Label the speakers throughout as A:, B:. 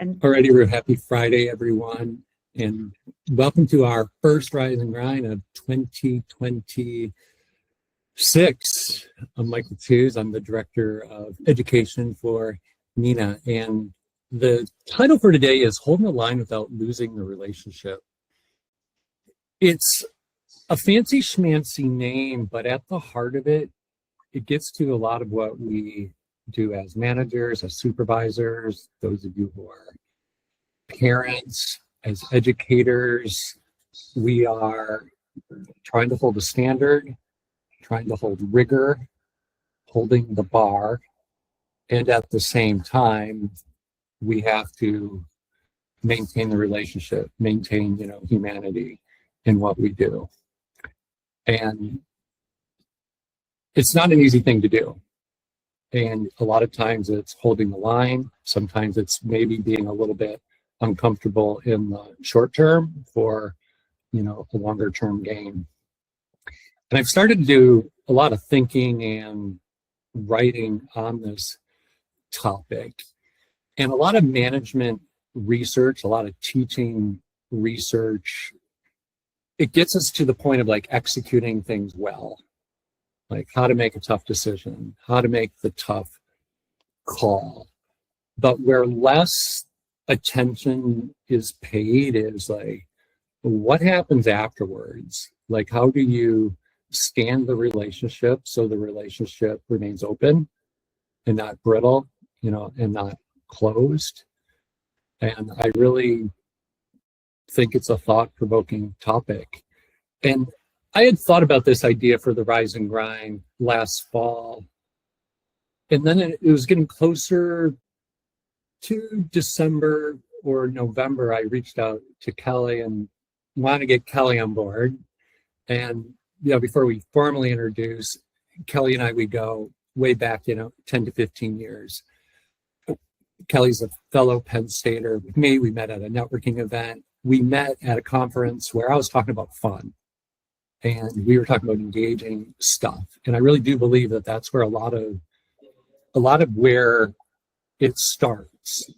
A: Alrighty, we're happy Friday, everyone, and welcome to our first Rise and Grind of 2026. I'm Michael Tews. I'm the Director of Education for NENA, and the title for today is Holding the Line Without Losing the Relationship. It's a fancy schmancy name, but at the heart of it, it gets to a lot of what we do as managers, as supervisors, those of you who are parents, as educators. We are trying to hold a standard, trying to hold rigor, holding the bar, and at the same time, we have to maintain the relationship, maintain, humanity in what we do. And it's not an easy thing to do. And a lot of times it's holding the line. Sometimes it's maybe being a little bit uncomfortable in the short term for, a longer term gain. And I've started to do a lot of thinking and writing on this topic. And a lot of management research, a lot of teaching research, it gets us to the point of like executing things well. Like how to make a tough decision, how to make the tough call. But where less attention is paid is like, what happens afterwards? Like, how do you stand the relationship so the relationship remains open and not brittle, and not closed? And I really think it's a thought-provoking topic. And I had thought about this idea for the Rise and Grind last fall, and then it was getting closer to December or November. I reached out to Kelly and wanted to get Kelly on board. And before we formally introduce, Kelly and I, we go way back, 10 to 15 years. Kelly's a fellow Penn Stater with me. We met at a networking event. We met at a conference where I was talking about fun. And we were talking about engaging stuff. And I really do believe that that's where a lot of where it starts.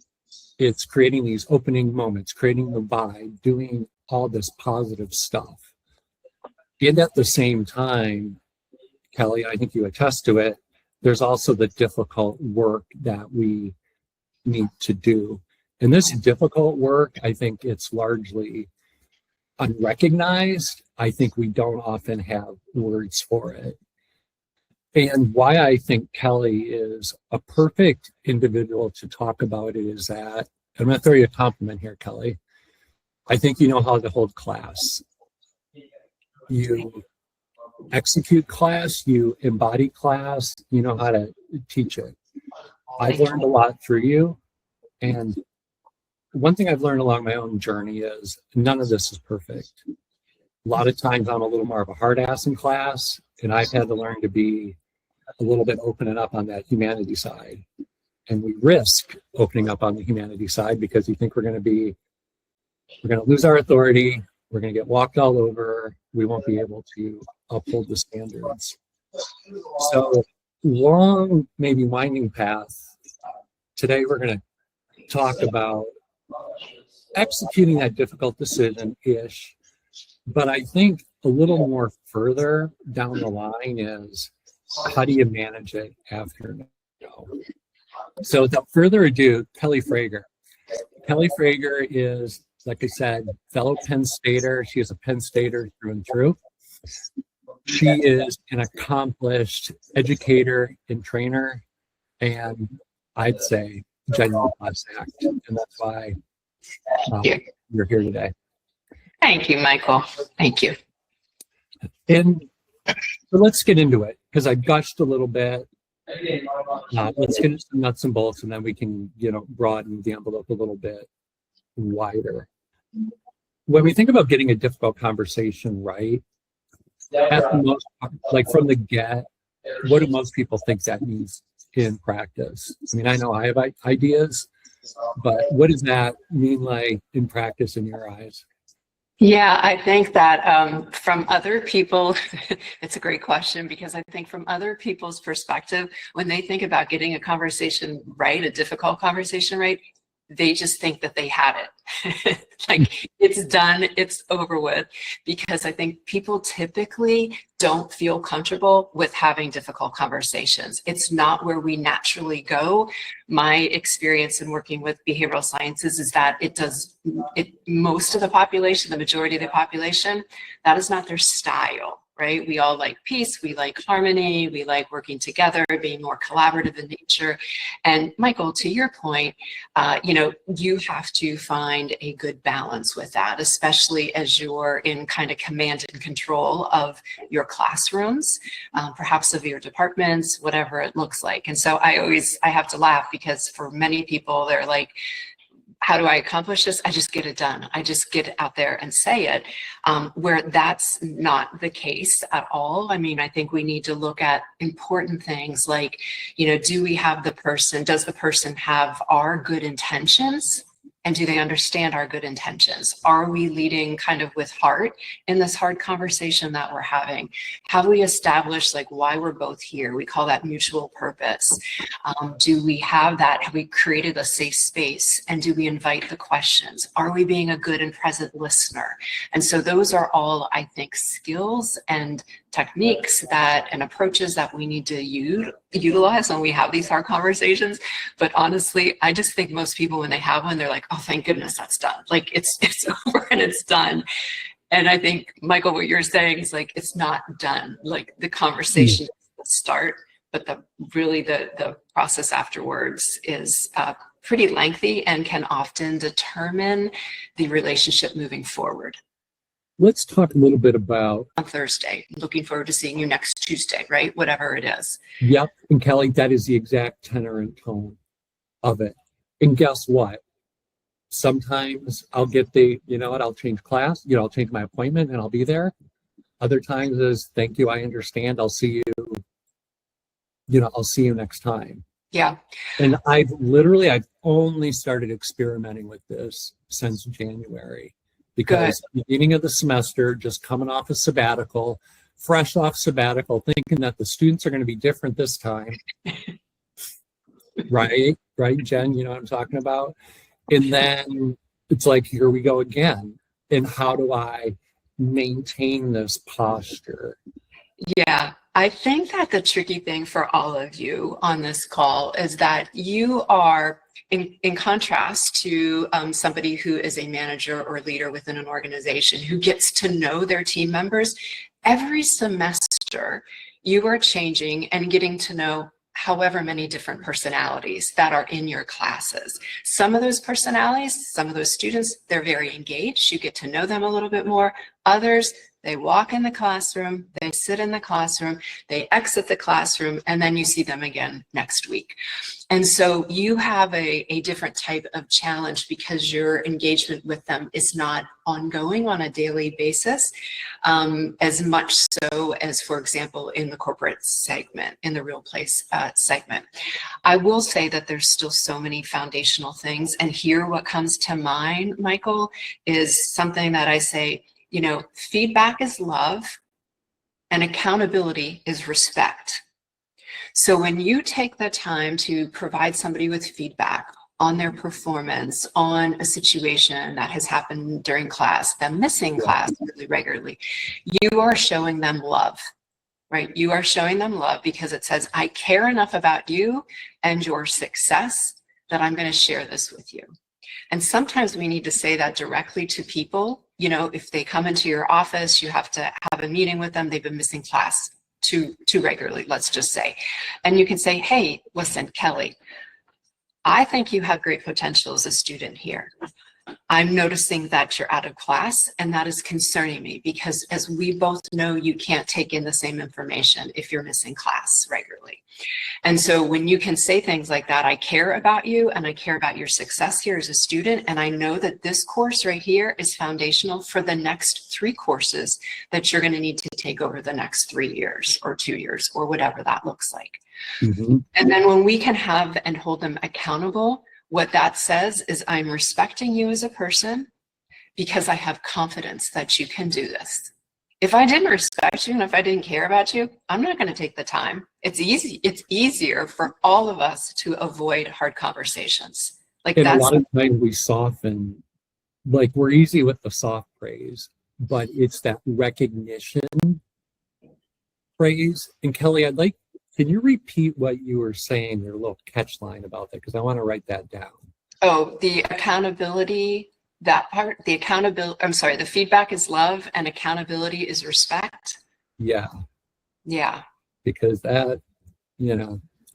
A: It's creating these opening moments, creating the vibe, doing all this positive stuff. And at the same time, Kelly, I think you attest to it, there's also the difficult work that we need to do. And this difficult work, I think it's largely unrecognized. I think we don't often have words for it. And why I think Kelly is a perfect individual to talk about it is that, I'm going to throw you a compliment here, Kelly. I think you know how to hold class. You execute class, you embody class, you know how to teach it. I've learned a lot through you. And one thing I've learned along my own journey is none of this is perfect. A lot of times I'm a little more of a hard ass in class, and I've had to learn to be a little bit opening up on that humanity side. And we risk opening up on the humanity side because you think we're going to lose our authority, we're going to get walked all over, we won't be able to uphold the standards. So long, maybe winding path. Today we're going to talk about executing that difficult decision-ish, but I think a little more further down the line is how do you manage it after no? So without further ado, Kelly Frager. Kelly Frager is, like I said, fellow Penn Stater. She is a Penn Stater through and through. She is an accomplished educator and trainer, and I'd say genuine class act, and that's why you're here today.
B: Thank you, Michael. Thank you.
A: And so let's get into it, because I gushed a little bit. Let's get into some nuts and bolts, and then we can, broaden the envelope a little bit wider. When we think about getting a difficult conversation right, at the most, like from the get, what do most people think that means in practice? I mean, I know I have ideas, but what does that mean like in practice in your eyes?
B: Yeah, I think that from other people, it's a great question, because I think from other people's perspective, when they think about getting a conversation right, a difficult conversation right, they just think that they had it. Like it's done, it's over with, because I think people typically don't feel comfortable with having difficult conversations. It's not where we naturally go. My experience in working with behavioral sciences is that most of the population, the majority of the population, that is not their style. Right? We all like peace, we like harmony, we like working together, being more collaborative in nature. And Michael, to your point, you have to find a good balance with that, especially as you're in kind of command and control of your classrooms, perhaps of your departments, whatever it looks like. And so I have to laugh, because for many people, they're like, how do I accomplish this? I just get it done. I just get out there and say it, where that's not the case at all. I mean, I think we need to look at important things like, does the person have our good intentions? And do they understand our good intentions? Are we leading kind of with heart in this hard conversation that we're having? Have we established like why we're both here? We call that mutual purpose. Do we have that? Have we created a safe space? And do we invite the questions? Are we being a good and present listener? And so those are all, I think, skills and techniques and approaches that we need to utilize when we have these hard conversations. But honestly, I just think most people, when they have one, they're like, oh, thank goodness that's done. Like it's over and it's done. And I think, Michael, what you're saying is like, it's not done. Like the conversation is the start, but the process afterwards is pretty lengthy and can often determine the relationship moving forward.
A: Let's talk a little bit about
B: on Thursday. Looking forward to seeing you next Tuesday, right? Whatever it is.
A: Yep. And Kelly, that is the exact tenor and tone of it. And guess what? Sometimes I'll get I'll change class, I'll change my appointment and I'll be there. Other times is, thank you, I understand. I'll see you next time.
B: Yeah.
A: And I've only started experimenting with this since January. Because at the beginning of the semester, just coming off a sabbatical, fresh off sabbatical, thinking that the students are going to be different this time. Right, Jen, you know what I'm talking about? And then it's like, here we go again. And how do I maintain this posture?
B: Yeah, I think that the tricky thing for all of you on this call is that you are, in contrast to somebody who is a manager or leader within an organization who gets to know their team members, every semester you are changing and getting to know however many different personalities that are in your classes. Some of those personalities, some of those students, they're very engaged. You get to know them a little bit more. Others, they walk in the classroom, they sit in the classroom, they exit the classroom, and then you see them again next week. And so you have a different type of challenge because your engagement with them is not ongoing on a daily basis, as much so as, for example, in the corporate segment, in the real place segment. I will say that there's still so many foundational things. And here what comes to mind, Michael, is something that I say, feedback is love and accountability is respect. So when you take the time to provide somebody with feedback on their performance, on a situation that has happened during class, them missing class really regularly, you are showing them love, right? You are showing them love because it says, I care enough about you and your success that I'm going to share this with you. And sometimes we need to say that directly to people. If they come into your office, you have to have a meeting with them. They've been missing class too regularly, let's just say. And you can say, hey, listen, Kelly, I think you have great potential as a student here. I'm noticing that you're out of class, and that is concerning me because, as we both know, you can't take in the same information if you're missing class regularly. And so when you can say things like that, I care about you and I care about your success here as a student, and I know that this course right here is foundational for the next 3 courses that you're going to need to take over the next 3 years or 2 years or whatever that looks like. Mm-hmm. And then when we can have and hold them accountable, what that says is I'm respecting you as a person because I have confidence that you can do this. If I didn't respect you and if I didn't care about you, I'm not going to take the time. It's easy. It's easier for all of us to avoid hard conversations. Like
A: And a
B: that's,
A: lot of times we soften, like we're easy with the soft praise, but it's that recognition praise. And Kelly, can you repeat what you were saying, your little catch line about that? Because I want to write that down.
B: oh, the accountability, that part, the accountability, I'm sorry, the feedback is love and accountability is respect.
A: Yeah,
B: Yeah.
A: because that,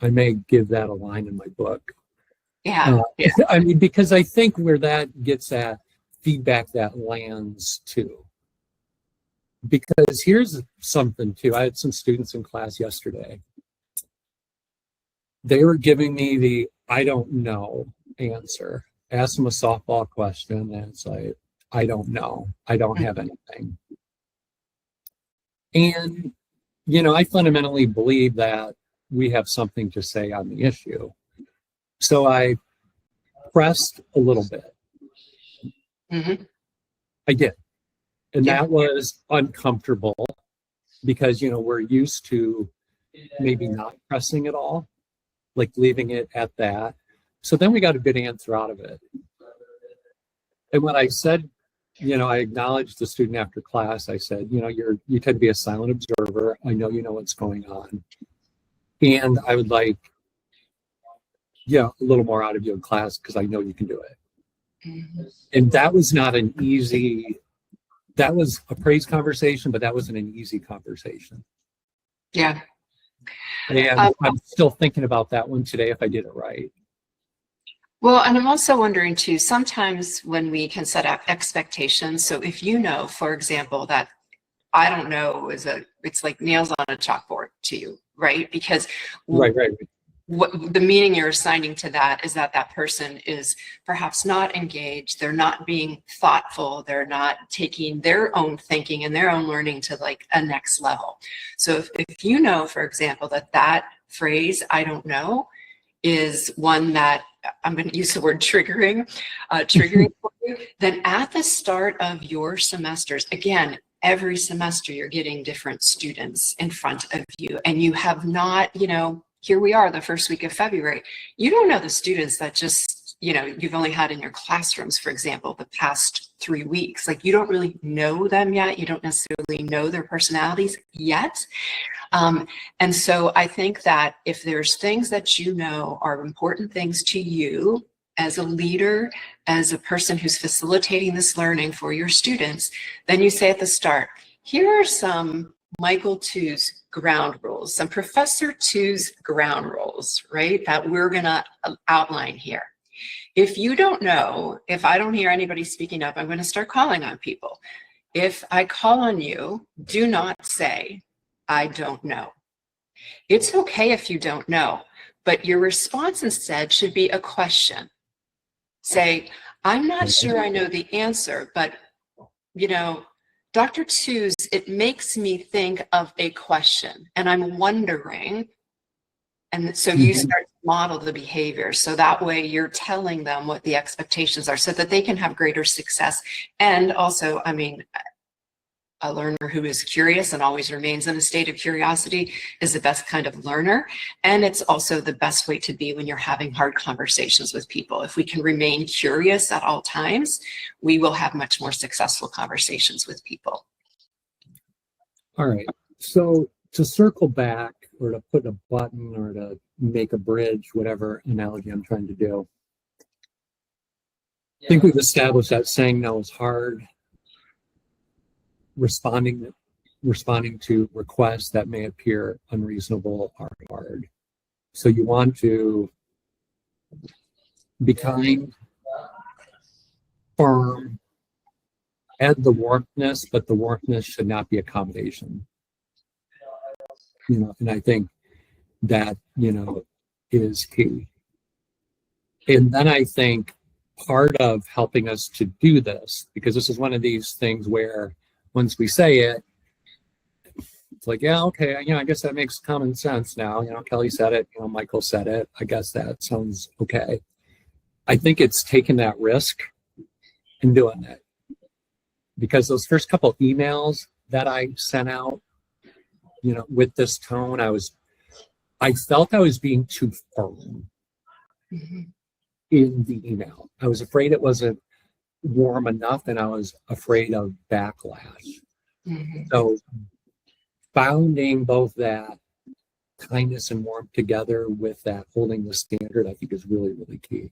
A: I may give that a line in my book.
B: Yeah. Yeah.
A: I mean, because I think where that gets at feedback that lands too. Because here's something too. I had some students in class yesterday. They were giving me the I don't know answer. Ask them a softball question, and it's like, I don't know. I don't have anything. And, I fundamentally believe that we have something to say on the issue. So I pressed a little bit.
B: Mm-hmm.
A: I did. And
B: Yeah.
A: that was uncomfortable because, we're used to maybe not pressing at all, like leaving it at that. So then we got a good answer out of it. And when I said, I acknowledged the student after class, I said, you tend to be a silent observer. I know you know what's going on. And I would like, a little more out of you in class because I know you can do it.
B: Mm-hmm.
A: And that was not an easy, that was a praise conversation, but that wasn't an easy conversation.
B: Yeah.
A: And I'm still thinking about that one today if I did it right.
B: Well, and I'm also wondering too, sometimes when we can set up expectations, so if for example, that I don't know it's like nails on a chalkboard to you, right? Because
A: Right.
B: what the meaning you're assigning to that is that that person is perhaps not engaged, they're not being thoughtful, they're not taking their own thinking and their own learning to like a next level. So if for example, that phrase, I don't know, is one that I'm going to use the word triggering for you, then at the start of your semesters, again, every semester you're getting different students in front of you, and you have not, here we are the first week of February. You don't know the students that just, you've only had in your classrooms, for example, the past 3 weeks. Like you don't really know them yet. You don't necessarily know their personalities yet. And so I think that if there's things that are important things to you as a leader, as a person who's facilitating this learning for your students, then you say at the start, here are some Michael Two's ground rules, some Professor Two's ground rules, right, that we're going to outline here. If you don't know, if I don't hear anybody speaking up, I'm going to start calling on people. If I call on you, do not say, I don't know. It's okay if you don't know, but your response instead should be a question. Say, I'm not sure I know the answer, but, Dr. Two's, it makes me think of a question and I'm wondering. And so you start to model the behavior. So that way you're telling them what the expectations are so that they can have greater success. And also, a learner who is curious and always remains in a state of curiosity is the best kind of learner. And it's also the best way to be when you're having hard conversations with people. If we can remain curious at all times, we will have much more successful conversations with people.
A: All right. So to circle back or to put a button or to make a bridge, whatever analogy I'm trying to do, I think we've established that saying no is hard. Responding to requests that may appear unreasonable are hard. So you want to be kind, firm, add the warmthness, but the warmthness should not be accommodation. And I think that, is key. And then I think part of helping us to do this, because this is one of these things where once we say it, it's like, yeah, okay, I guess that makes common sense now. Kelly said it, Michael said it. I guess that sounds okay. I think it's taking that risk and doing it. Because those first couple emails that I sent out, with this tone, I felt I was being too firm.
B: Mm-hmm.
A: in the email. I was afraid it wasn't warm enough, and I was afraid of backlash.
B: Mm-hmm.
A: So bounding both that kindness and warmth together with that holding the standard, I think is really, really key.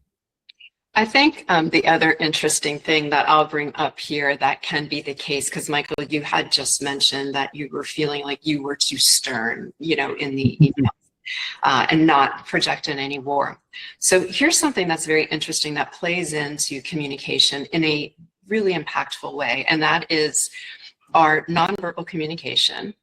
B: I think the other interesting thing that I'll bring up here that can be the case, because Michael, you had just mentioned that you were feeling like you were too stern, you know, in the email and not projecting any warmth. So here's something that's very interesting that plays into communication in a really impactful way, and that is our nonverbal communication.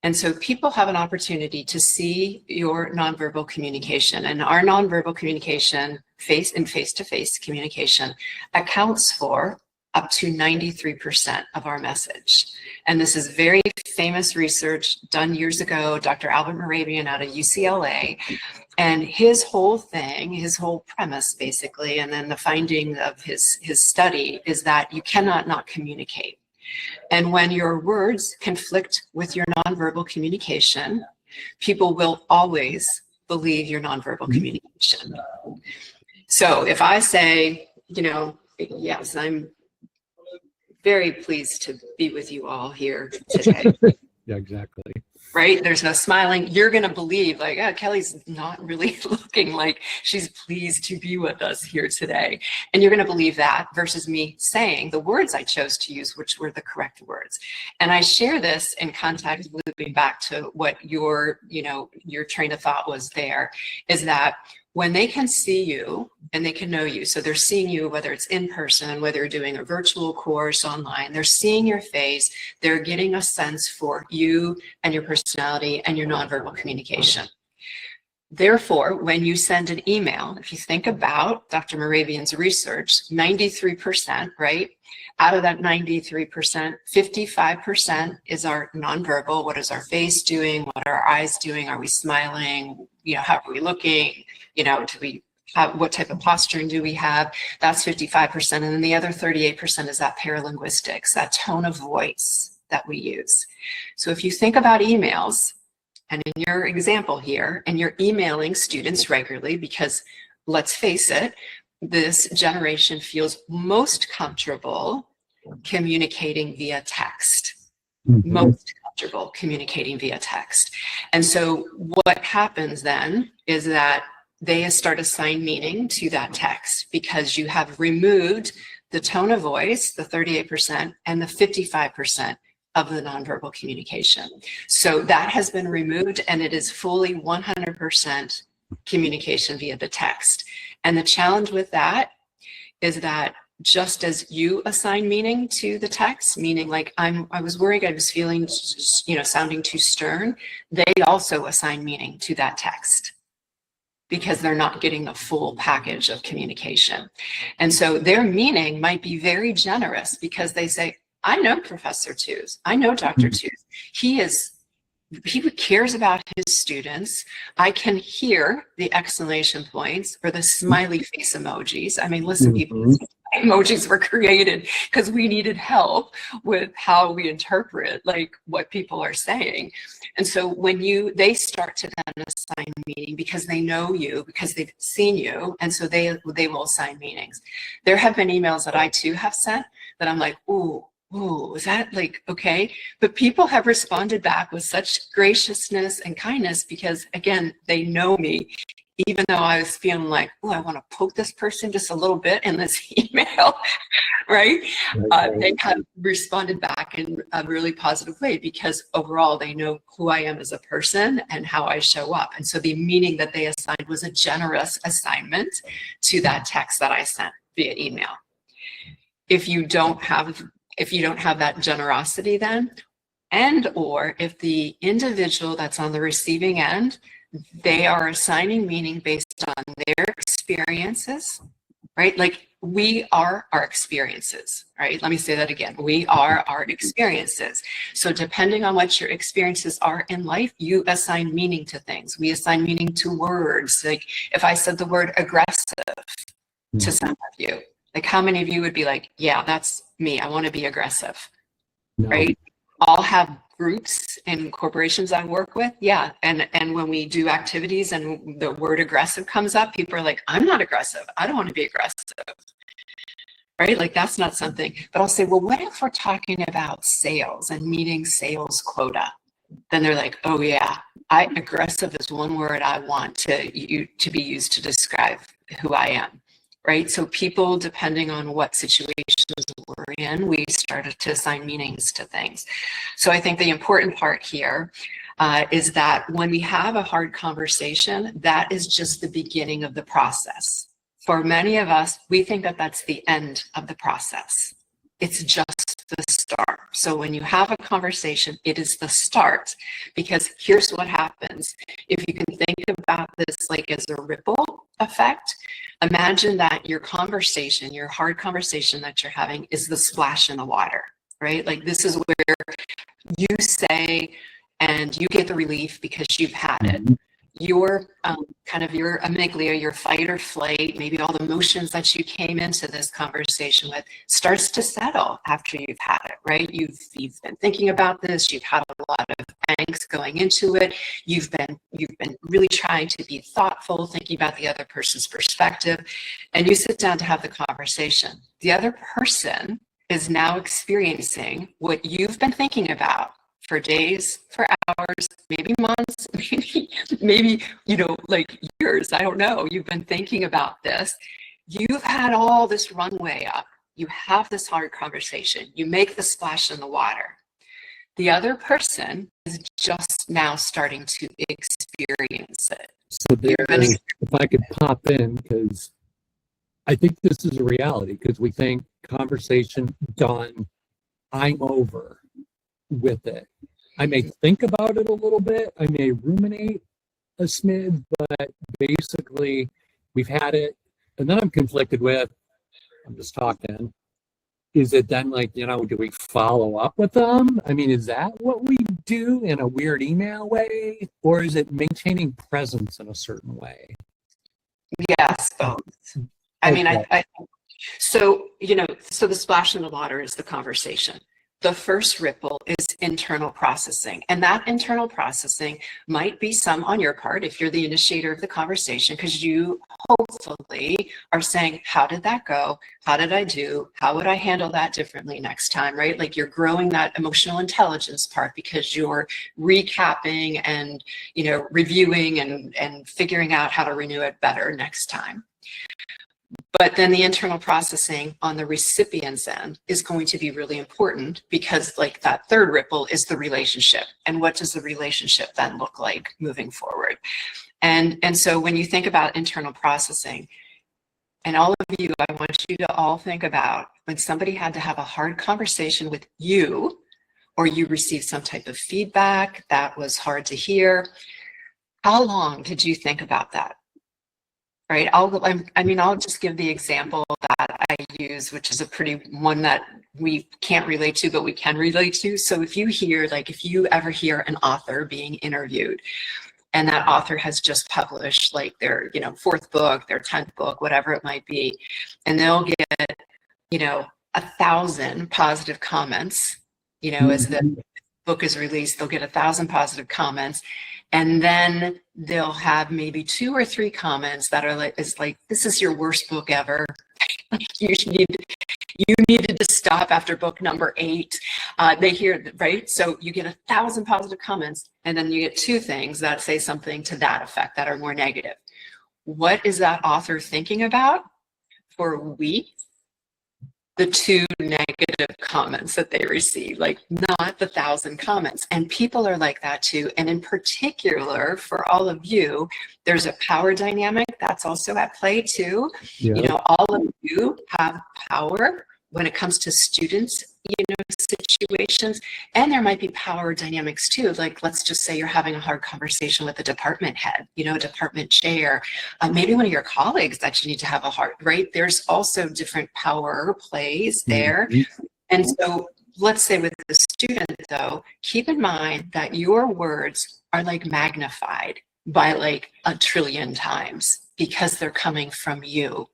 B: And so people have an opportunity to see your nonverbal communication, and our nonverbal communication, face-to-face communication, accounts for up to 93% of our message. And this is very famous research done years ago, Dr. Albert Moravian out of UCLA. And his whole thing, his whole premise basically, and then the finding of his study is that you cannot not communicate. And when your words conflict with your nonverbal communication, people will always believe your nonverbal communication. So if I say, you know, yes, I'm very pleased to be with you all here today.
A: Yeah, exactly.
B: Right? There's no smiling. You're going to believe like, oh, Kelly's not really looking like she's pleased to be with us here today. And you're going to believe that versus me saying the words I chose to use, which were the correct words. And I share this in context, looping back to what your train of thought was there, is that when they can see you and they can know you, so they're seeing you, whether it's in person, whether you're doing a virtual course online, they're seeing your face, they're getting a sense for you and your personality and your nonverbal communication. Therefore, when you send an email, if you think about Dr. Moravian's research, 93%, right? Out of that 93%, 55% is our nonverbal. What is our face doing? What are our eyes doing? Are we smiling? You know, how are we looking? You know, do we have, what type of posturing do we have? That's 55%. And then the other 38% is that paralinguistics, that tone of voice that we use. So if you think about emails, and in your example here, and you're emailing students regularly, because let's face it, this generation feels most comfortable communicating via text. Most comfortable communicating via text. And so what happens then is that they start assigning meaning to that text because you have removed the tone of voice, the 38%, and the 55% of the nonverbal communication. So that has been removed, and it is fully 100% communication via the text. And the challenge with that is that just as you assign meaning to the text, meaning like I was worried, I was feeling, you know, sounding too stern, they also assign meaning to that text because they're not getting the full package of communication. And so their meaning might be very generous because they say, I know Professor Tews, I know Dr. Tews. He cares about his students. I can hear the exclamation points or the smiley face emojis. I mean, listen, people, emojis were created because we needed help with how we interpret like what people are saying. And so when they start to then assign meaning because they know you, because they've seen you, and so they will assign meanings. There have been emails that I too have sent that I'm like, ooh, is that like, okay? But people have responded back with such graciousness and kindness because, again, they know me, even though I was feeling like, oh, I want to poke this person just a little bit in this email, right? They have responded back in a really positive way because overall they know who I am as a person and how I show up. And so the meaning that they assigned was a generous assignment to that text that I sent via email. If you don't have that generosity then, and or if the individual that's on the receiving end, they are assigning meaning based on their experiences, right? Like we are our experiences, right? Let me say that again. We are our experiences. So depending on what your experiences are in life, you assign meaning to things. We assign meaning to words. Like if I said the word aggressive to some of you, like how many of you would be like, yeah, that's me. I want to be aggressive, right? All have groups and corporations I work with, yeah. And when we do activities and the word aggressive comes up, people are like, I'm not aggressive. I don't want to be aggressive. Right? Like that's not something, but I'll say, well, what if we're talking about sales and meeting sales quota? Then they're like, oh yeah, aggressive is one word I want to be used to describe who I am. Right? So people, depending on what situations we're in, we started to assign meanings to things. So I think the important part here is that when we have a hard conversation, that is just the beginning of the process. For many of us, we think that that's the end of the process. It's just the start. So when you have a conversation, it is the start, because here's what happens. If you can think about this like as a ripple effect, imagine that your conversation, your hard conversation that you're having is the splash in the water, right? Like this is where you say and you get the relief because you've had it. Your kind of your amygdala, your fight or flight, maybe all the emotions that you came into this conversation with starts to settle after you've had it, right? You've been thinking about this, you've had a lot of angst going into it, you've been really trying to be thoughtful, thinking about the other person's perspective, and you sit down to have the conversation. The other person is now experiencing what you've been thinking about for days, for hours, maybe months, maybe, like years. I don't know. You've been thinking about this. You've had all this runway up. You have this hard conversation. You make the splash in the water. The other person is just now starting to experience it.
A: So if I could pop in, because I think this is a reality, because we think conversation done, I'm over with it. I may think about it a little bit, I may ruminate a smidge, but basically we've had it, and then I'm conflicted with, I'm just talking, is it then like, do we follow up with them? I mean, is that what we do in a weird email way, or is it maintaining presence in a certain way?
B: Yes, both. I mean, I so the splash in the water is the conversation. The first ripple is internal processing, and that internal processing might be some on your part if you're the initiator of the conversation, because you hopefully are saying, how did that go? How did I do? How would I handle that differently next time, right? Like you're growing that emotional intelligence part because you're recapping and, reviewing and figuring out how to renew it better next time. But then the internal processing on the recipient's end is going to be really important, because like that third ripple is the relationship. And what does the relationship then look like moving forward? And so when you think about internal processing, and all of you, I want you to all think about when somebody had to have a hard conversation with you, or you received some type of feedback that was hard to hear. How long did you think about that? Right. I'll just give the example that I use, which is a pretty one that we can't relate to, but we can relate to. So if you ever hear an author being interviewed, and that author has just published like their, fourth book, their 10th book, whatever it might be, and they'll get, 1,000 positive comments, as the book is released, they'll get 1,000 positive comments. And then they'll have maybe 2 or 3 comments that are like, this is your worst book ever. You needed to stop after book number 8. They hear, right? So you get 1,000 positive comments, and then you get 2 things that say something to that effect that are more negative. What is that author thinking about for weeks? The 2 negative comments that they receive, like not the 1,000 comments. And people are like that too. And in particular, for all of you, there's a power dynamic that's also at play too.
A: Yeah.
B: All of you have power when it comes to students, situations, and there might be power dynamics too. Like, let's just say you're having a hard conversation with a department head, a department chair, maybe one of your colleagues that you need to have a hard, right? There's also different power plays there. Mm-hmm. And so let's say with the student though, keep in mind that your words are like magnified by like 1 trillion times, because they're coming from you,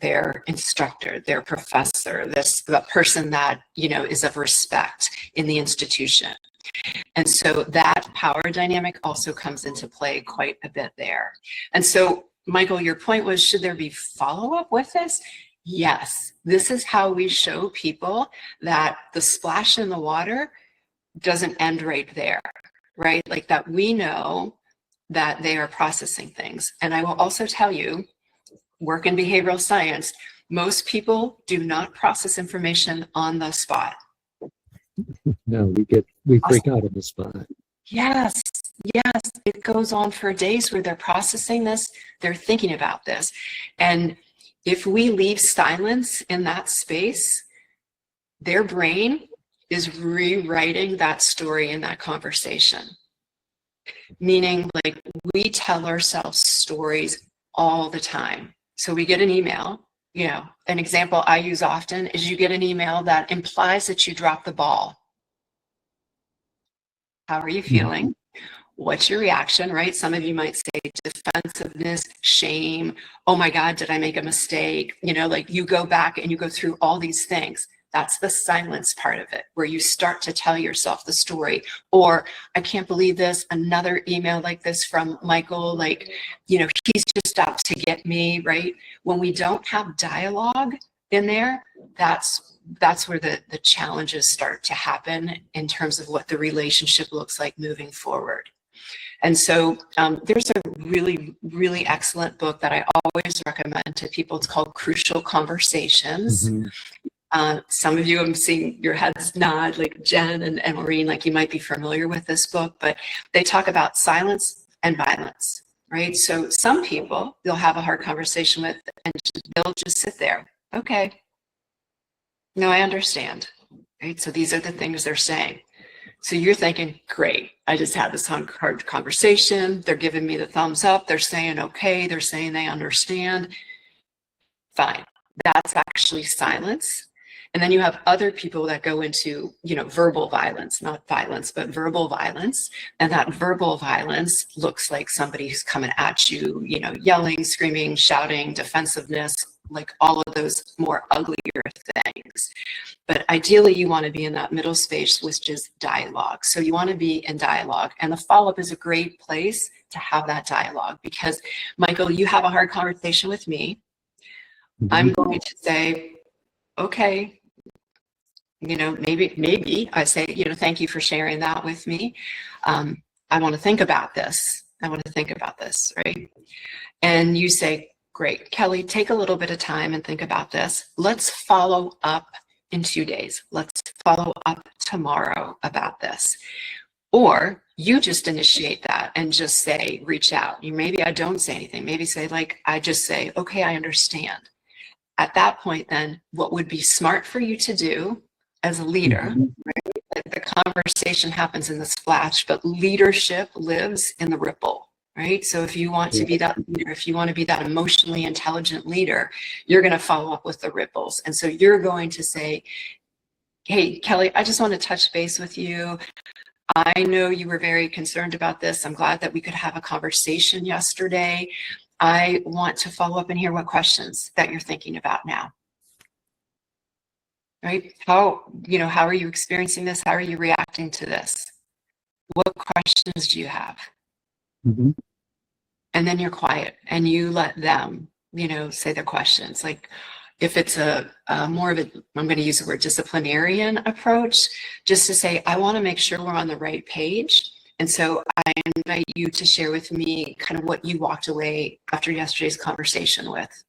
B: their instructor, their professor, the person that, is of respect in the institution. And so that power dynamic also comes into play quite a bit there. And so, Michael, your point was, should there be follow-up with this? Yes, this is how we show people that the splash in the water doesn't end right there, right? Like that we know that they are processing things. And I will also tell you, work in behavioral science, most people do not process information on the spot.
A: No, we freak out on the spot.
B: Yes, yes, it goes on for days where they're processing this, they're thinking about this. And if we leave silence in that space, their brain is rewriting that story in that conversation. Meaning, like, we tell ourselves stories all the time. So we get an email, you know, an example I use often is you get an email that implies that you dropped the ball. How are you feeling? What's your reaction, right? Some of you might say defensiveness, shame. Oh my God, did I make a mistake? You know, like you go back and you go through all these things. That's the silence part of it, where you start to tell yourself the story. Or, I can't believe this, another email like this from Michael, like, you know, he's just out to get me, right? When we don't have dialogue in there, that's where the challenges start to happen in terms of what the relationship looks like moving forward. And so there's a really, really excellent book that I always recommend to people. It's called Crucial Conversations. Some of you, I'm seeing your heads nod, like Jen and Maureen, like you might be familiar with this book, but they talk about silence and violence, right? So some people you'll have a hard conversation with and they'll just sit there. Okay, no, I understand, right? So these are the things they're saying. So you're thinking, great, I just had this hard conversation. They're giving me the thumbs up. They're saying, okay, they're saying they understand. Fine. That's actually silence. And then you have other people that go into, you know, verbal violence, not violence, but verbal violence. And that verbal violence looks like somebody who's coming at you, you know, yelling, screaming, shouting, defensiveness, like all of those more uglier things. But ideally, you want to be in that middle space, which is dialogue. So you want to be in dialogue. And the follow-up is a great place to have that dialogue because, Michael, you have a hard conversation with me. I'm going to say, okay, you know, maybe I say, you know, thank you for sharing that with me. I want to think about this. Right? And you say, great, Kelly, take a little bit of time and think about this. Let's follow up in 2 days. Let's follow up tomorrow about this. Or you just initiate that and just say, reach out. Maybe I don't say anything. Maybe say, like, I just say, okay, I understand. At that point, then, what would be smart for you to do as a leader, right? The conversation happens in the splash, but leadership lives in the ripple, right? So if you want to be that leader, if you want to be that emotionally intelligent leader, you're going to follow up with the ripples. And so you're going to say, hey, Kelly, I just want to touch base with you. I know you were very concerned about this. I'm glad that we could have a conversation yesterday. I want to follow up and hear what questions that you're thinking about now. Right? How are you experiencing this? How are you reacting to this? What questions do you have? And then you're quiet and you let them, you know, say their questions. Like if it's a more of a, I'm going to use the word disciplinarian approach, just to say, I want to make sure we're on the right page. And so I invite you to share with me kind of what you walked away after yesterday's conversation with.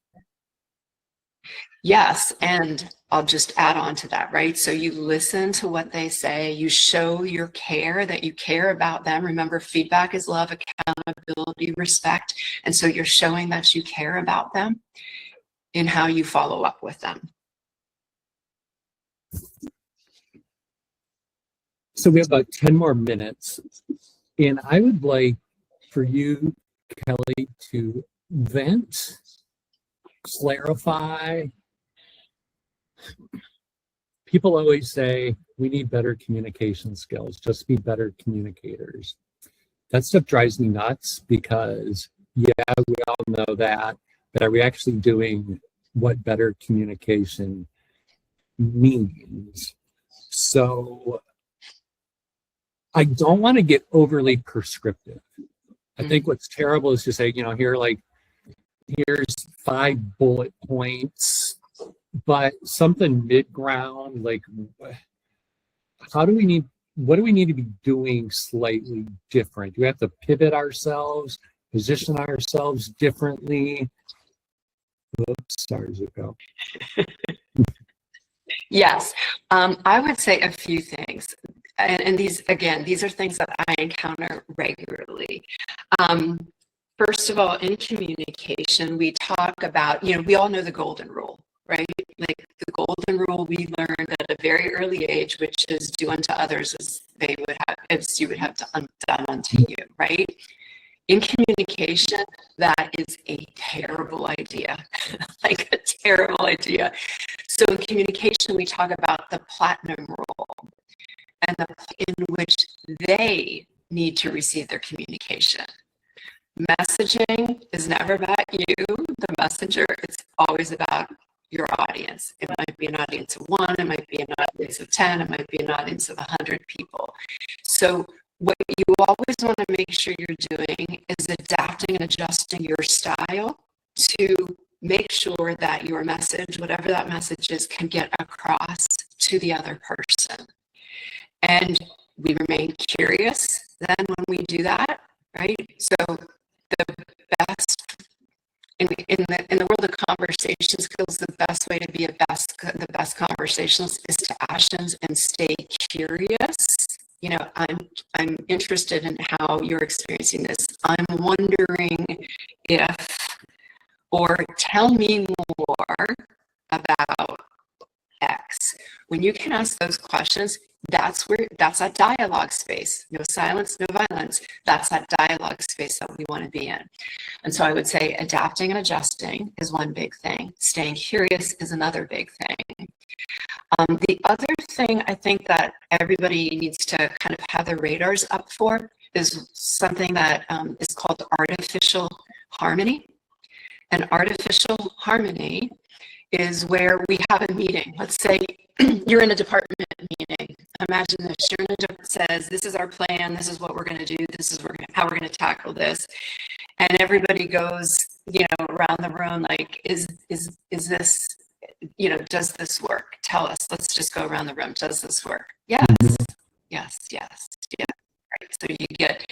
B: Yes, and I'll just add on to that, right? So you listen to what they say, you show your care, that you care about them. Remember, feedback is love, accountability, respect. And so you're showing that you care about them in how you follow up with them.
A: So we have about 10 more minutes. And I would like for you, Kelly, to vent, clarify. People always say we need better communication skills, just be better communicators. That stuff drives me nuts because, yeah, we all know that, but are we actually doing what better communication means? So I don't want to get overly prescriptive. I think what's terrible is to say, here's 5 bullet points, but something mid-ground, like what do we need to be doing slightly different? Do we have to pivot ourselves, position ourselves differently? Oops, sorry, does it go?
B: Yes, I would say a few things. And these are things that I encounter regularly. First of all, in communication, we talk about, we all know the golden rule, right? Like the golden rule we learned at a very early age, which is do unto others as you would have done unto you, right? In communication, that is a terrible idea, like a terrible idea. So in communication, we talk about the platinum rule and in which they need to receive their communication. Messaging is never about you, the messenger. It's always about your audience. It might be an audience of 1, it might be an audience of 10, it might be an audience of 100 people. So what you always want to make sure you're doing is adapting and adjusting your style to make sure that your message, whatever that message is, can get across to the other person. And we remain curious then when we do that, right? So the best in the world of conversation skills, the best way to be the best conversationalist is to ask and stay curious. I'm interested in how you're experiencing this. I'm wondering if, or tell me more about X. When you can ask those questions, that's that dialogue space. No silence, no violence. That's that dialogue space that we want to be in. And so I would say adapting and adjusting is one big thing. Staying curious is another big thing. The other thing I think that everybody needs to kind of have their radars up for is something that is called artificial harmony. And artificial harmony is where we have a meeting. Let's say you're in a department meeting. Imagine this, you're in a department that says, this is our plan, this is what we're going to do, this is how we're going to tackle this. And everybody goes, around the room like, is this, does this work? Tell us, let's just go around the room. Does this work? Yes, yes, yes, yeah. Right. So you get,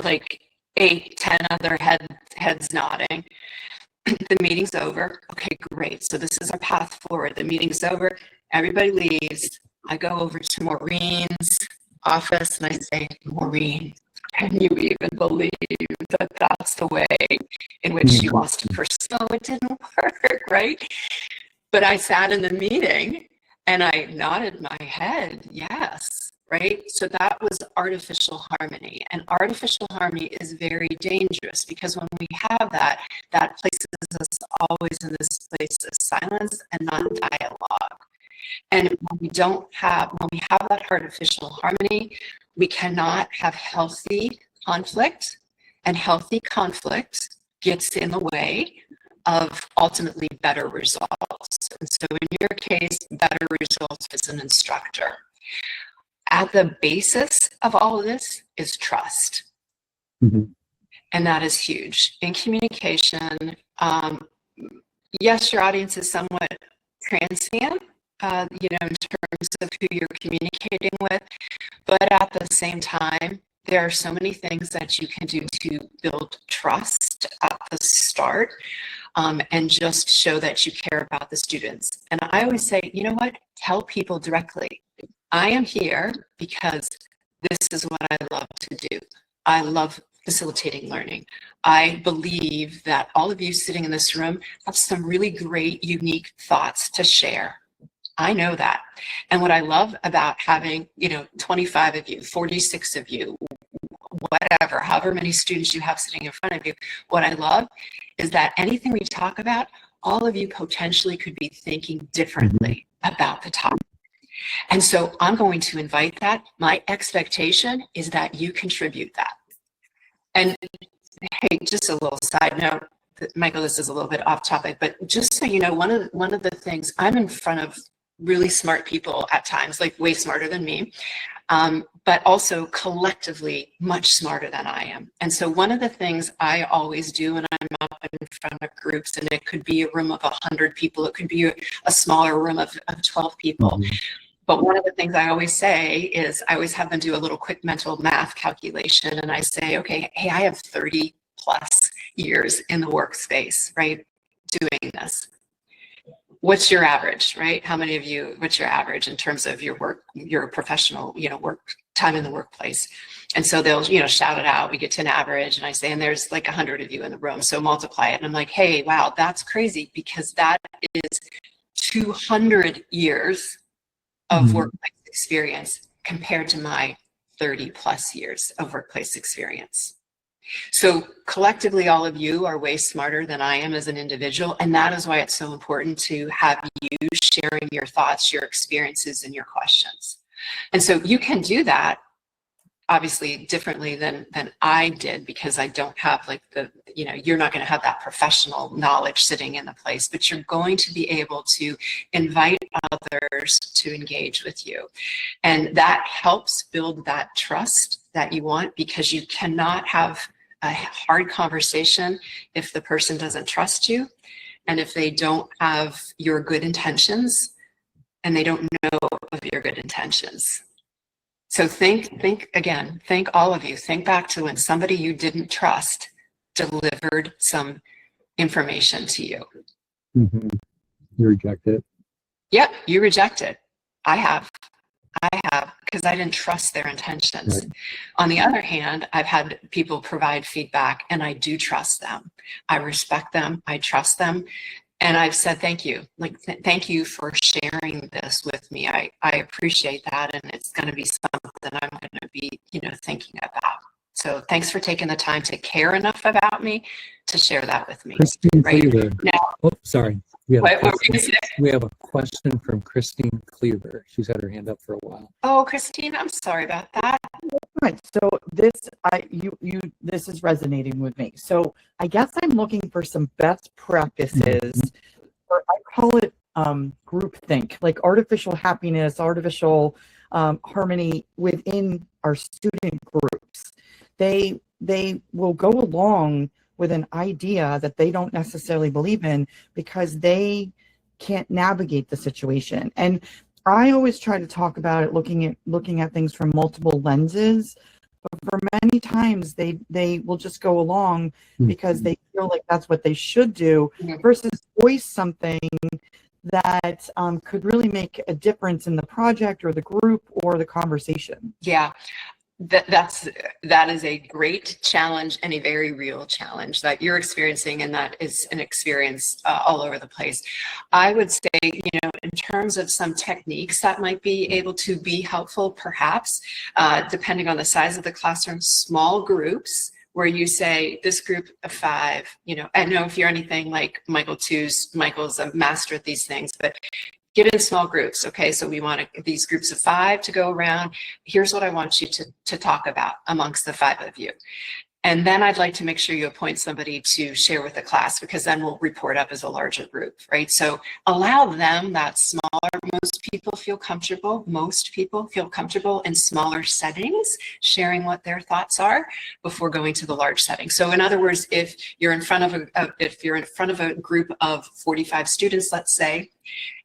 B: like 8, 10 other heads nodding. The meeting's over. Okay, great. So this is our path forward. The meeting's over. Everybody leaves. I go over to Maureen's office and I say, Maureen, can you even believe that that's the way in which she wants to pursue? No, it didn't work, right? But I sat in the meeting and I nodded my head, yes, right? So that was artificial harmony. And artificial harmony is very dangerous because when we have that places us always in this place of silence and non-dialogue. And when we have that artificial harmony, we cannot have healthy conflict, and healthy conflict gets in the way of ultimately better results. And so in your case, better results as an instructor. At the basis of all of this is trust. Mm-hmm. And that is huge. In communication, yes, your audience is somewhat transient, in terms of who you're communicating with, but at the same time, there are so many things that you can do to build trust at the start, and just show that you care about the students. And I always say, you know what? Tell people directly. I am here because this is what I love to do. I love facilitating learning. I believe that all of you sitting in this room have some really great, unique thoughts to share. I know that. And what I love about having, 25 of you, 46 of you, whatever, however many students you have sitting in front of you, what I love is that anything we talk about, all of you potentially could be thinking differently about the topic. And so I'm going to invite that. My expectation is that you contribute that. And hey, just a little side note, Michael, this is a little bit off topic, but just so you know, one of the things, I'm in front of really smart people at times, like way smarter than me. but also collectively much smarter than I am. And so one of the things I always do when I'm up in front of groups, and it could be a room of 100 people, it could be a smaller room of 12 people. But one of the things I always say is I always have them do a little quick mental math calculation. And I say, okay, hey, I have 30 plus years in the workspace, right, doing this. What's your average, right? How many of you, what's your average in terms of your work, your professional, work time in the workplace? And so they'll, shout it out. We get to an average, and I say, and there's like 100 of you in the room. So multiply it. And I'm like, hey, wow, that's crazy, because that is 200 years of workplace experience compared to my 30 plus years of workplace experience. So collectively, all of you are way smarter than I am as an individual. And that is why it's so important to have you sharing your thoughts, your experiences, and your questions. And so you can do that obviously differently than I did, because I don't have like you're not going to have that professional knowledge sitting in the place, but you're going to be able to invite others to engage with you. And that helps build that trust that you want, because you cannot have a hard conversation if the person doesn't trust you, and if they don't have your good intentions, and they don't know of your good intentions. So think again, think all of you, think back to when somebody you didn't trust delivered some information to you.
A: You reject it.
B: Yep, you reject it. I have, because I didn't trust their intentions.
A: Right.
B: On the other hand, I've had people provide feedback, and I do trust them. I respect them, I trust them. And I've said, thank you. Like, thank you for sharing this with me. I appreciate that. And it's going to be something I'm going to be, thinking about. So thanks for taking the time to care enough about me to share that with me.
A: Christine
B: right
A: Cleaver.
B: now.
A: Sorry. We have a question from Christine Cleaver. She's had her hand up for a while.
B: Oh, Christine, I'm sorry about that.
C: Right. So this this is resonating with me. So I guess I'm looking for some best practices, or I call it groupthink, like artificial happiness, artificial harmony within our student groups. They will go along with an idea that they don't necessarily believe in, because they can't navigate the situation. And I always try to talk about it looking at things from multiple lenses, but for many times they will just go along because they feel like that's what they should do, versus voice something that could really make a difference in the project or the group or the conversation.
B: Yeah. That is a great challenge, and a very real challenge that you're experiencing, and that is an experience all over the place. I would say, in terms of some techniques that might be able to be helpful, perhaps, depending on the size of the classroom, small groups, where you say, this group of 5, I know if you're anything like Michael's a master at these things, but get in small groups. Okay, so we want these groups of 5 to go around. Here's what I want you to talk about amongst the 5 of you. And then I'd like to make sure you appoint somebody to share with the class, because then we'll report up as a larger group, right? So allow them that smaller, most people feel comfortable in smaller settings, sharing what their thoughts are before going to the large setting. So in other words, if you're in front of a group of 45 students, let's say,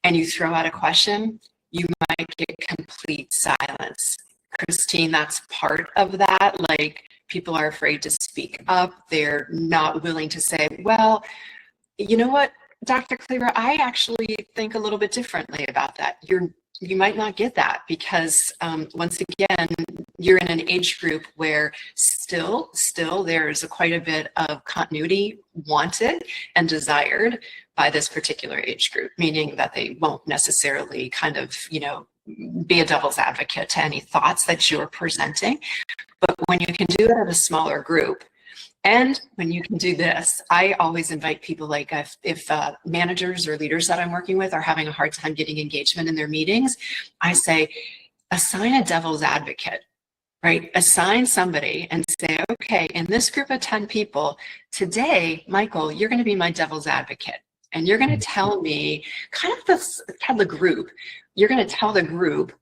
B: and you throw out a question, you might get complete silence. Christine, that's part of that. Like, people are afraid to speak up. They're not willing to say, well, you know what, Dr. Cleaver, I actually think a little bit differently about that. You might not get that, because once again, you're in an age group where still there's quite a bit of continuity wanted and desired by this particular age group, meaning that they won't necessarily kind of, be a devil's advocate to any thoughts that you're presenting. But when you can do it at a smaller group, and when you can do this, I always invite people, like if managers or leaders that I'm working with are having a hard time getting engagement in their meetings, I say, assign a devil's advocate, right? Assign somebody and say, okay, in this group of 10 people, today, Michael, you're going to be my devil's advocate. And you're going to tell me, you're going to tell the group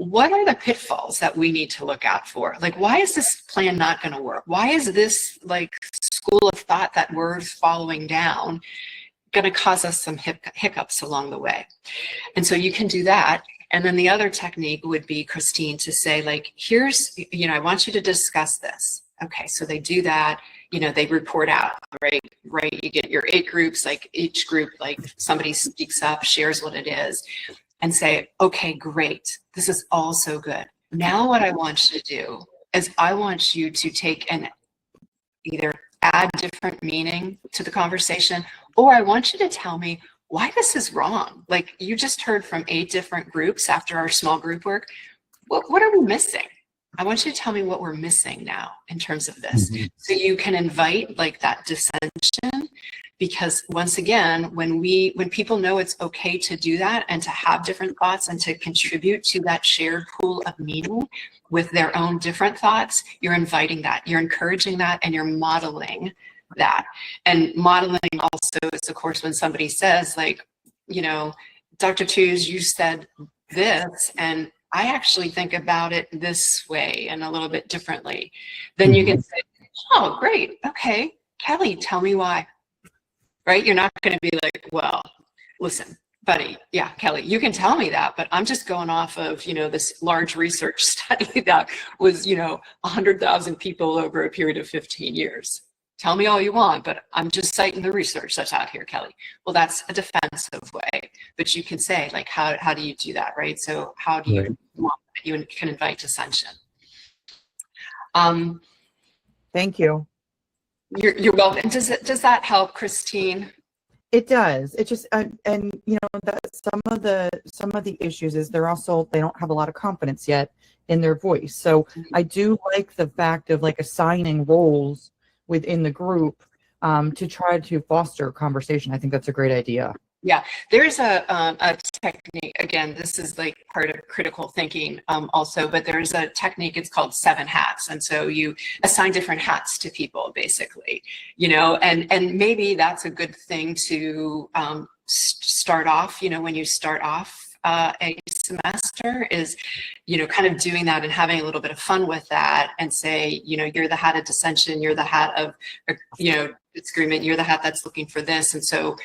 B: what are the pitfalls that we need to look out for? Like, why is this plan not going to work? Why is this like school of thought that we're following down going to cause us some hiccups along the way? And so you can do that. And then the other technique would be, Christine, to say like, here's, I want you to discuss this. Okay, so they do that, they report out, right? You get your 8 groups, like each group, like somebody speaks up, shares what it is, and say, okay, great, this is all so good. Now what I want you to do is I want you to take and either add different meaning to the conversation, or I want you to tell me why this is wrong. Like you just heard from 8 different groups after our small group work. What are we missing? I want you to tell me what we're missing now in terms of this. Mm-hmm. So you can invite like that dissension, because once again, when people know it's okay to do that and to have different thoughts and to contribute to that shared pool of meaning with their own different thoughts, you're inviting that, you're encouraging that, and you're modeling that. And modeling also is, of course, when somebody says like, Dr. Tews, you said this, and I actually think about it this way and a little bit differently. Then you can say, oh, great. Okay, Kelly, tell me why. Right? You're not going to be like, well, listen, buddy. Yeah, Kelly, you can tell me that, but I'm just going off of, this large research study that was, 100,000 people over a period of 15 years. Tell me all you want, but I'm just citing the research that's out here, Kelly. Well, that's a defensive way, but you can say like, how do you do that, right? So how do you you can invite dissension?
C: Thank you.
B: You're welcome. Does that help, Christine?
C: It does. It just that some of the issues is they don't have a lot of confidence yet in their voice. So I do like the fact of like assigning roles within the group to try to foster conversation. I think that's a great idea.
B: Yeah, there's a technique, again, this is like part of critical thinking also, but there's a technique, it's called 7 hats. And so you assign different hats to people basically, and maybe that's a good thing to start off, when you start off a semester is, kind of doing that and having a little bit of fun with that and say, you're the hat of dissension, you're the hat of, disagreement, you're the hat that's looking for this. And so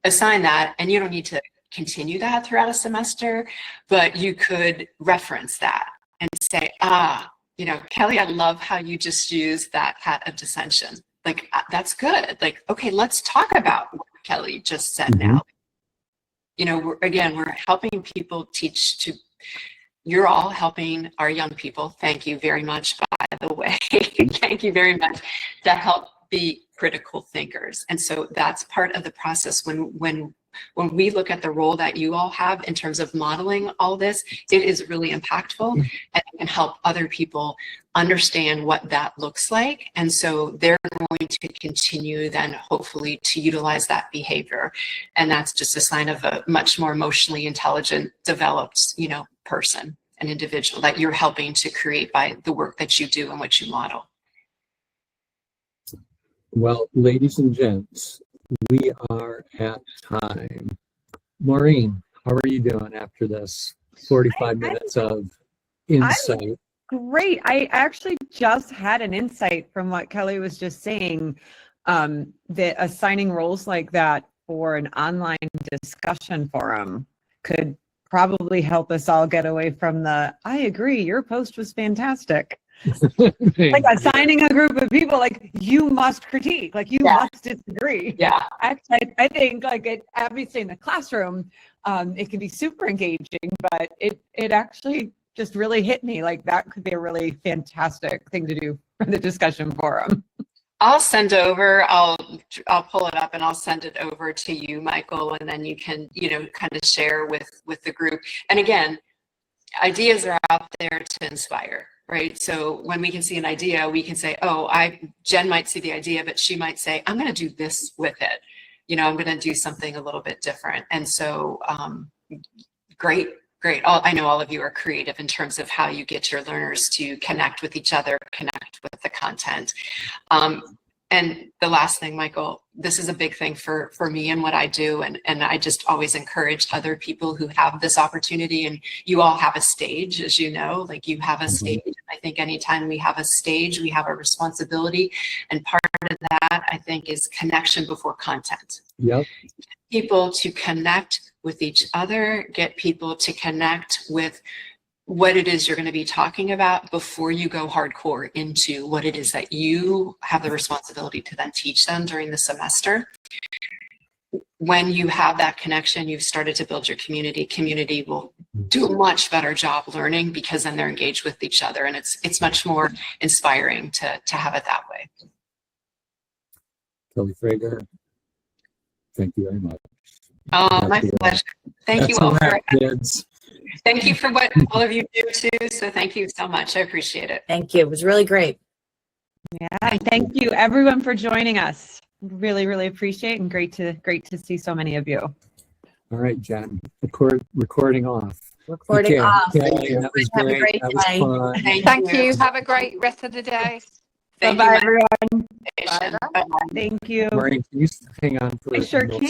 B: assign that, and you don't need to continue that throughout a semester, but you could reference that and say, Kelly, I love how you just used that hat of dissension. Like, that's good. Like, okay, let's talk about what Kelly just said now. We're helping people teach to, you're all helping our young people. Thank you very much, by the way. Thank you very much to help be critical thinkers. And so that's part of the process when we look at the role that you all have in terms of modeling all this, it is really impactful and it can help other people understand what that looks like. And so they're going to continue then hopefully to utilize that behavior. And that's just a sign of a much more emotionally intelligent, developed, person, an individual that you're helping to create by the work that you do and what you model.
A: Well, ladies and gents, we are at time. Maureen, how are you doing after this 45 minutes of insight?
D: Great. I actually just had an insight from what Kelly was just saying, that assigning roles like that for an online discussion forum could probably help us all get away from the, I agree, your post was fantastic. Like assigning a group of people, like you must critique, like you must disagree.
B: Yeah.
D: Actually, I think like it, obviously in the classroom, it can be super engaging, but it actually just really hit me. Like that could be a really fantastic thing to do for the discussion forum.
B: I'll send over, I'll pull it up and I'll send it over to you, Michael, and then you can, kind of share with the group. And again, ideas are out there to inspire. Right. So when we can see an idea, we can say, Jen might see the idea, but she might say, I'm going to do this with it. I'm going to do something a little bit different. And so great. I know all of you are creative in terms of how you get your learners to connect with each other, connect with the content. And the last thing, Michael, this is a big thing for me and what I do. And I just always encourage other people who have this opportunity, and you all have a stage, as you know, like you have a stage. I think anytime we have a stage, we have a responsibility. And part of that, I think, is connection before content.
A: Yep.
B: People to connect with each other, get people to connect with what it is you're going to be talking about before you go hardcore into what it is that you have the responsibility to then teach them during the semester. When you have that connection, you've started to build your community. Community will do a much better job learning because then they're engaged with each other, and it's much more inspiring to have it that way.
A: Kelly Frager, thank you very much.
B: Oh, my pleasure. Thank you all for
A: kids.
B: Thank you for what all of you do too. So thank you so much. I appreciate it.
E: Thank you. It was really great.
D: Yeah, and thank you everyone for joining us. Really, really appreciate, and great to see so many of you.
A: All right, Jen, recording off.
E: Recording
A: Okay.
E: off.
A: Okay, that was
E: Have a
A: great.
E: great
A: That was
E: day.
A: fun.
B: Thank you.
F: Have a great rest of the day.
B: Thank
D: Bye-bye,
B: you.
D: everyone.
B: Bye.
D: Thank you.
A: Maureen, can you hang on for
D: I sure
A: a
D: can.